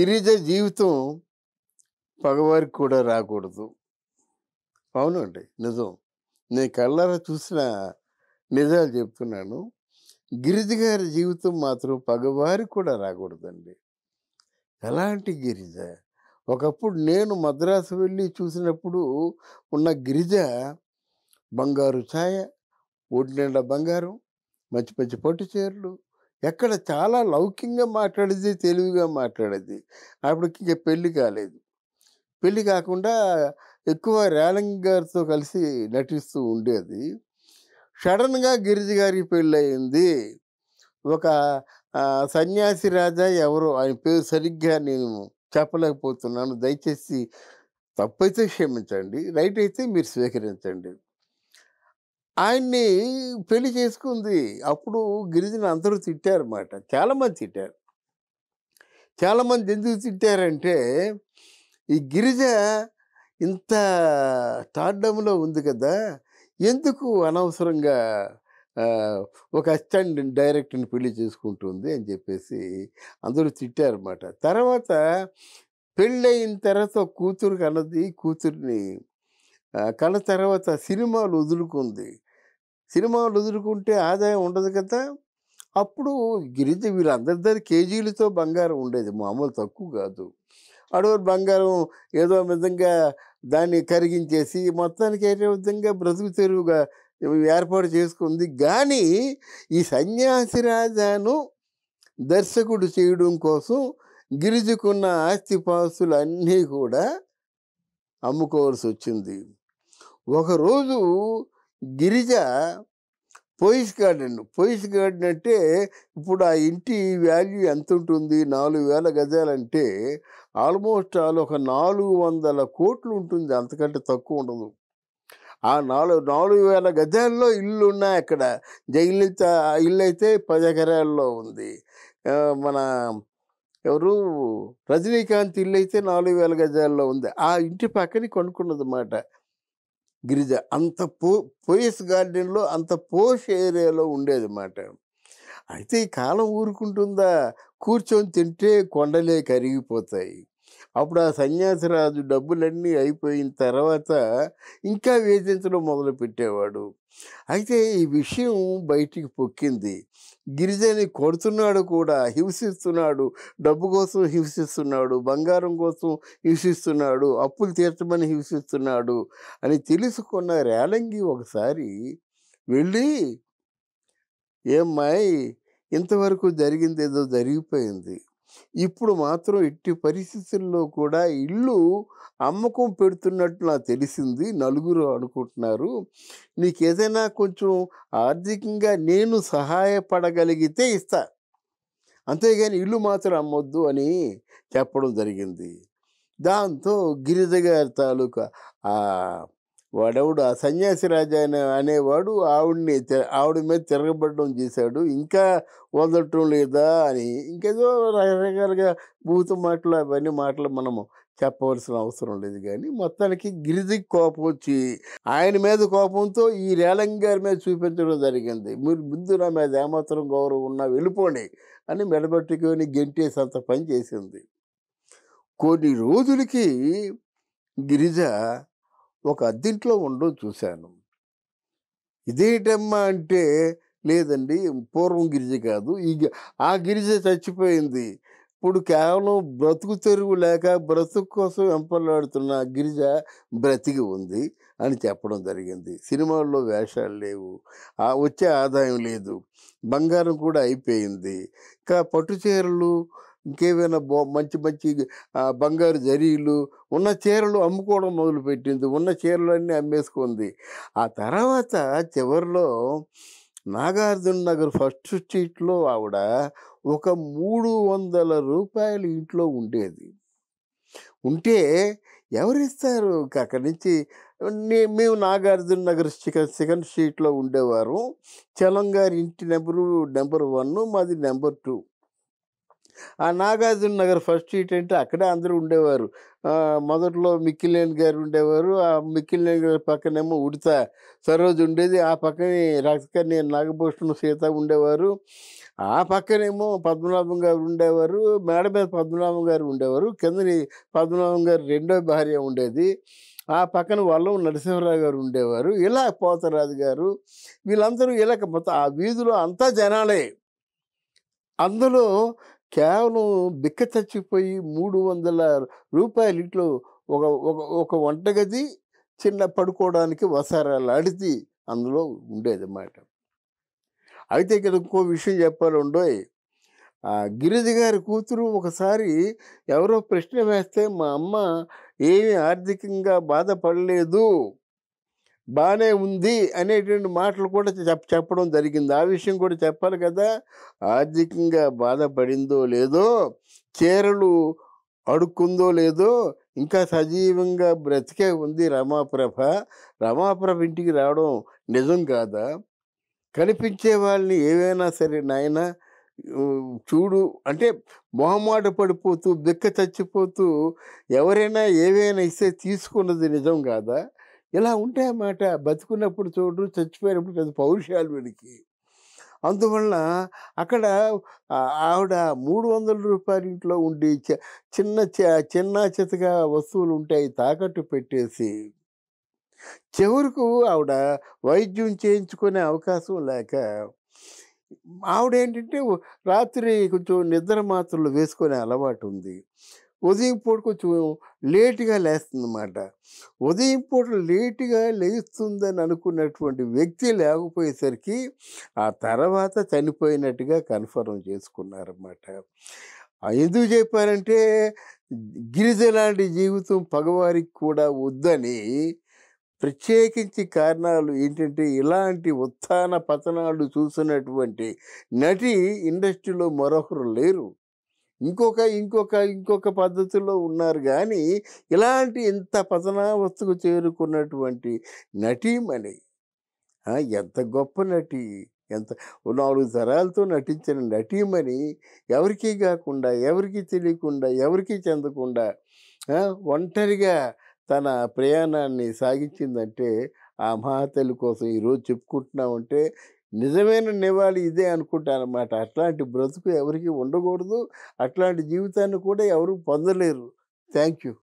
గిరిజ జీవితం పగవారికి కూడా రాకూడదు. అవునండి. నిజం. నేను కళ్ళారా చూసిన నిజాలు చెప్తున్నాను. గిరిజ గారి జీవితం మాత్రం పగవారికి కూడా రాకూడదండి. ఎలాంటి గిరిజ? ఒకప్పుడు నేను మద్రాసు వెళ్ళి చూసినప్పుడు ఉన్న గిరిజ బంగారు ఛాయ, ఒంటి నిండా బంగారం, మంచి మంచి పట్టు చీరలు, ఎక్కడ చాలా లౌక్యంగా మాట్లాడేది, తెలివిగా మాట్లాడేది. ఆవిడకి ఇంక పెళ్లి కాలేదు. పెళ్లి కాకుండా ఎక్కువ రేలంగి గారితో కలిసి నటిస్తూ ఉండేది. సడన్‌గా గిరిజ గారికి పెళ్ళయింది. ఒక సన్యాసి రాజా ఎవరో ఆయన పేరు సరిగ్గా నేను చెప్పలేకపోతున్నాను. దయచేసి తప్పైతే క్షమించండి. రైట్ అయితే మీరు స్వీకరించండి. ఆయన్ని పెళ్లి చేసుకుంది. అప్పుడు గిరిజని అందరూ తిట్టారన్నమాట. చాలామంది తిట్టారు. చాలామంది ఎందుకు తిట్టారంటే, ఈ గిరిజ ఇంత స్టార్డమ్‌లో ఉంది కదా! ఎందుకు అనవసరంగా ఒక అసిస్టెంట్ డైరెక్టర్‌ని పెళ్లి చేసుకుంటుంది అని చెప్పేసి అందరూ తిట్టారన్నమాట. తర్వాత పెళ్ళయిన తర్వాత ఒక కూతురు కన్నది. కూతురిని కన్న తర్వాత సినిమాలు వదులుకుంది. సినిమాలు వదులుకుంటే ఆదాయం ఉండదు కదా! అప్పుడు గిరిజ వీళ్ళందరి దగ్గర కేజీలతో బంగారం ఉండేది. మామూలు తక్కువ కాదు. అడవుల బంగారం ఏదో విధంగా దాన్ని కరిగించేసి మొత్తానికి ఏదో విధంగా బ్రతుకు తెరువుగా ఏర్పాటు చేసుకుంది. గానీ ఈ సన్యాసి రాజాను దర్శకుడు చేయడం కోసం గిరిజకున్న ఆస్తిపాస్తులన్నీ కూడా అమ్ముకోవాల్సొచ్చింది. ఒకరోజు గిరిజ పోయిస్ గార్డెన్ అంటే ఇప్పుడు ఆ ఇంటి వాల్యూ ఎంతుంటుంది? 4000 గజాలంటే ఆల్మోస్ట్ ఒక 400,00,00,000 ఉంటుంది. అంతకంటే తక్కువ ఉండదు. ఆ 4000 గజాల్లో ఇల్లున్నాయి అక్కడ. జయలలిత ఇల్లయితే 10 ఎకరాల్లో ఉంది. మన ఎవరు రజనీకాంత్ ఇల్లయితే 4000 గజాల్లో ఉంది. ఆ ఇంటి పక్కనే కొనుక్కున్నదన్నమాట గిరిజ. అంత పోయస్ గార్డెన్‌లో అంత పోష్ ఏరియాలో ఉండేదన్నమాట. అయితే ఈ కాలం ఊరుకుంటుందా? కూర్చొని తింటే కొండలే కరిగిపోతాయి. అప్పుడు ఆ సన్యాసిరాజు డబ్బులన్నీ అయిపోయిన తర్వాత ఇంకా వేధించడం మొదలుపెట్టేవాడు. అయితే ఈ విషయం బయటికి పొక్కింది. గిరిజని కొడుతున్నాడు కూడా, హింసిస్తున్నాడు. డబ్బు కోసం హింసిస్తున్నాడు, బంగారం కోసం హింసిస్తున్నాడు, అప్పులు తీర్చమని హింసిస్తున్నాడు అని తెలుసుకున్న రేలంగి ఒకసారి వెళ్ళి, "ఏమ్మాయ్ ఇంతవరకు జరిగిందేదో జరిగిపోయింది. ఇప్పుడు మాత్రం ఎట్టి పరిస్థితుల్లో కూడా ఇల్లు అమ్మకం పెడుతున్నట్టు నాకు తెలిసింది. నలుగురు అనుకుంటున్నారు. నీకేదైనా కొంచెం ఆర్థికంగా నేను సహాయపడగలిగితే ఇస్తా. అంతేగాని ఇల్లు మాత్రం అమ్మొద్దు" అని చెప్పడం జరిగింది. దాంతో గిరిజ గారి తాలూకా వాడెవడు ఆ సన్యాసి రాజా అనేవాడు ఆవిడ మీద తిరగబడడం చేశాడు. ఇంకా వదలటం లేదా అని ఇంకేదో రకరకాలుగా బూతు మాటలు అవన్నీ మాటలు మనము చెప్పవలసిన అవసరం లేదు. కానీ మొత్తానికి గిరిజకి కోపం వచ్చి ఆయన మీద కోపంతో ఈ రేలంగి గారి మీద చూపించడం జరిగింది. మీరు ముందు నా మీద ఏమాత్రం గౌరవం ఉన్నా వెళ్ళిపోండి అని మెడబట్టుకొని గెంటేసంత పని చేసింది. కొన్ని రోజులకి గిరిజ ఒక అద్దింట్లో ఉండడం చూశాను. ఇదేంటమ్మా అంటే, లేదండి పూర్వం గిరిజ కాదు. ఆ గిరిజ చచ్చిపోయింది. ఇప్పుడు కేవలం బ్రతుకు తెరువు లేక బ్రతుకు కోసం వెంపర్లాడుతున్న గిరిజ బ్రతికి ఉంది అని చెప్పడం జరిగింది. సినిమాల్లో వేషాలు లేవు. వచ్చే ఆదాయం లేదు. బంగారం కూడా అయిపోయింది. ఇంకా పట్టు చీరలు, ఇంకేమైనా మంచి మంచి బంగారు జరీలు ఉన్న చీరలు అమ్ముకోవడం మొదలుపెట్టింది. ఉన్న చీరలన్నీ అమ్మేసుకుంది. ఆ తర్వాత చివరిలో నాగార్జున నగర్ ఫస్ట్ స్ట్రీట్‌లో ఆవిడ ఒక రూ. 300 ఇంట్లో ఉండేది. ఉంటే ఎవరిస్తారు? అక్కడి నుంచి మేము నాగార్జున నగర్ సెకండ్ స్ట్రీట్‌లో ఉండేవారం. చలం గారి ఇంటి నెంబర్ 1, మాది నెంబర్ 2. ఆ 'నాగార్జున నగర్' ఫస్ట్ స్ట్రీట్ అంటే అక్కడే అందరూ ఉండేవారు. మొదట్లో మిక్కిలేని గారు ఉండేవారు. ఆ మిక్కిలేని గారి పక్కనేమో ఉడిత సరోజ ఉండేది. ఆ పక్కనే రక్తకర్ణి నాగభూషణం, సీత ఉండేవారు. ఆ పక్కనేమో పద్మనాభం గారు ఉండేవారు. మేడ మీద పద్మనాభం గారు ఉండేవారు. కిందని పద్మనాభం గారి రెండో భార్య ఉండేది. ఆ పక్కన వల్లం నరసింహరావు గారు ఉండేవారు. ఇలా పోతరాజు గారు వీళ్ళందరూ ఇలాగ మొత్తం ఆ వీధిలో అంతా జనాలే. అందులో కేవలం బిక్క చచ్చిపోయి రూ. 300 ఇంట్లో ఒక ఒక ఒక వంటగది, చిన్న పడుకోవడానికి వసారాలాడిది అందులో ఉండేదన్నమాట. అయితే ఇక్కడ ఇంకో విషయం చెప్పాలండోయ్. గిరిజ గారి కూతురు ఒకసారి ఎవరో ప్రశ్న వేస్తే మా అమ్మ ఏమి ఆర్థికంగా బాధపడలేదు, బానే ఉంది అనేటువంటి మాటలు కూడా చెప్పడం జరిగింది. ఆ విషయం కూడా చెప్పాలి కదా! ఆర్థికంగా బాధపడిందో లేదో, చీరలు అడుక్కుందో లేదో, ఇంకా సజీవంగా బ్రతికే ఉంది రమాప్రభ. రమాప్రభ ఇంటికి రావడం నిజం కాదా? కనిపించే వాళ్ళని ఏవైనా సరే నాయనా చూడు అంటే మొహమాట పడిపోతూ, బిక్క చచ్చిపోతూ ఎవరైనా ఏవైనా ఇస్తే తీసుకున్నది నిజం కాదా? ఇలా ఉంటాయన్నమాట. బతికున్నప్పుడు చూడు, చచ్చిపోయినప్పుడు పెద్ద పౌరుషాలు వీడికి. అందువలన అక్కడ ఆవిడ రూ. 300 ఇంట్లో ఉండి చిన్న చితకా వస్తువులు ఉంటాయి తాకట్టు పెట్టేసి, చివరకు ఆవిడ వైద్యం చేయించుకునే అవకాశం లేక ఆవిడేంటంటే రాత్రి కొంచెం నిద్ర మాత్రలు వేసుకునే అలవాటు ఉంది. ఉదయం పూట కొంచెం లేట్‌గా లేస్తుందన్నమాట. ఉదయం పూట లేట్‌గా లేస్తుందని అనుకున్నటువంటి వ్యక్తి లేకపోయేసరికి ఆ తర్వాత చనిపోయినట్టుగా కన్ఫర్మ్ చేసుకున్నారన్నమాట. ఎందుకు చెప్పారంటే గిరిజ లాంటి జీవితం పగవారికి కూడా వద్దని ప్రత్యేకించి కారణాలు ఏంటంటే, ఇలాంటి ఉత్థాన పతనాలు చూసినటువంటి నటి ఇండస్ట్రీలో మరొకరు లేరు. ఇంకొక పద్ధతిలో ఉన్నారు గానీ, ఇలాంటి ఇంత పతనావస్థకు చేరుకున్నటువంటి నటీమణి. ఎంత గొప్ప నటి! ఎంత 4 తరాలతో నటించిన నటీమణి ఎవరికీ గాకుండా, ఎవరికీ తెలియకుండా, ఎవరికీ చెందకుండా ఆ! ఒంటరిగా తన ప్రయాణాన్ని సాగించిందంటే, ఆ మహాతల్లి కోసం ఈరోజు చెప్పుకుంటున్నామంటే, నిజమైన నివాళి ఇదే అనుకుంటాననమాట. అట్లాంటి బ్రతుకు ఎవరికీ ఉండకూడదు. అట్లాంటి జీవితాన్ని కూడా ఎవరు పొందలేరు. Thank you.